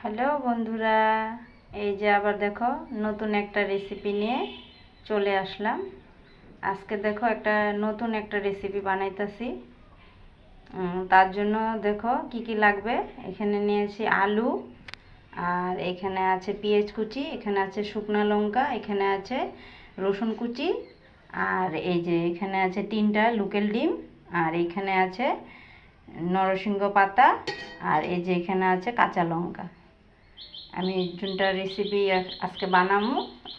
Hello বন্ধুরা, এই যে আবার দেখো নতুন একটা রেসিপি নিয়ে চলে আসলাম। আজকে দেখো নতুন একটা রেসিপি বানাইতেছি। তার জন্য দেখো কি কি লাগবে। এখানে নিয়েছি আলু, আর এখানে আছে পেঁয়াজ কুচি, এখানে আছে শুকনো লঙ্কা, এখানে আছে রসুন কুচি, আর এই যে এখানে আছে 3টা লোকাল ডিম, আর এখানে আছে নরসিংহ পাতা, আর এই যে এখানে আছে কাঁচা লঙ্কা। আমি যোনটা রেসিপি আজকে বানাবো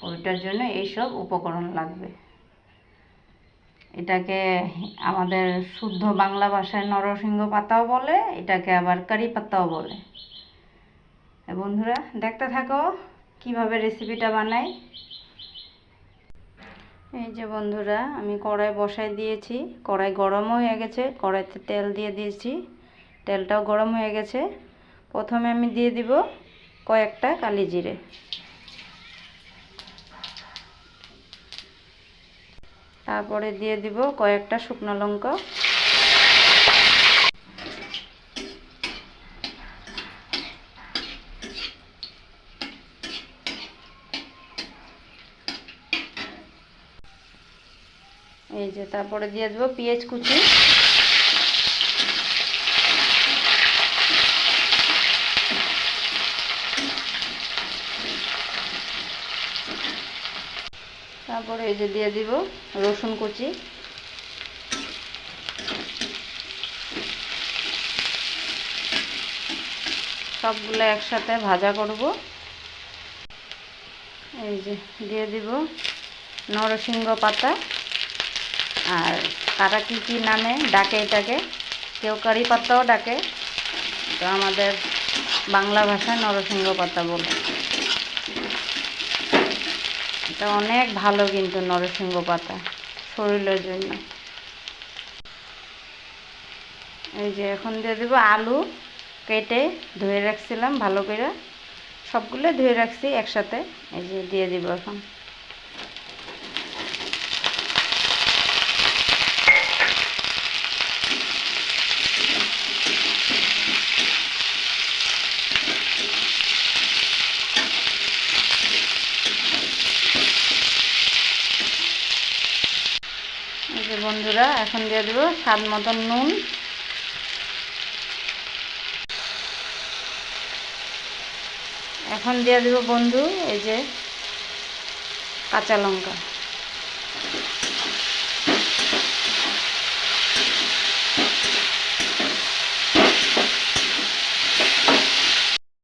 ওইটার জন্য এইসব উপকরণ লাগবে। এটাকে আমাদের শুদ্ধ বাংলা ভাষায় নরসিংহ পাতাও বলে, এটাকে আবার কারি পাতাও বলে। বন্ধুরা দেখতে থাকো কিভাবে রেসিপিটা বানাই। এই যে বন্ধুরা, আমি কড়াই বসাই দিয়েছি, কড়াই গরম হয়ে গেছে, কড়াইতে তেল দিয়ে দিয়েছি, তেলটাও গরম হয়ে গেছে। প্রথমে আমি দিয়ে দিব কয়েকটা কালি জিরে, তারপরে দিয়ে দিব কয়েকটা শুকনো লঙ্কা, এই যে তারপরে দিয়ে দেব পেঁয়াজ কুচি, তারপরে এই যে দিয়ে দিব রসুন কুচি, সবগুলো একসাথে ভাজা করব। এই যে দিয়ে দিব নরসিংহ পাতা, আর কারা কি কি নামে ডাকে এটাকে, কেউ কারি পাতাও ডাকে, তো আমাদের বাংলা ভাষায় নরসিংহ পাতা বলে। এটা অনেক ভালো কিন্তু নরসিংহ পাতা শরীরের জন্য। এই যে এখন দিয়ে দেব আলু, কেটে ধুয়ে রাখছিলাম ভালো করে, সবগুলো ধুয়ে রাখছি একসাথে। এই যে দিয়ে দিব এখন। এই যে বন্ধুরা, এখন দিয়ে দেব স্বাদ মতন নুন, এখন দিয়ে দেব বন্ধু এই যে কাঁচা লঙ্কা।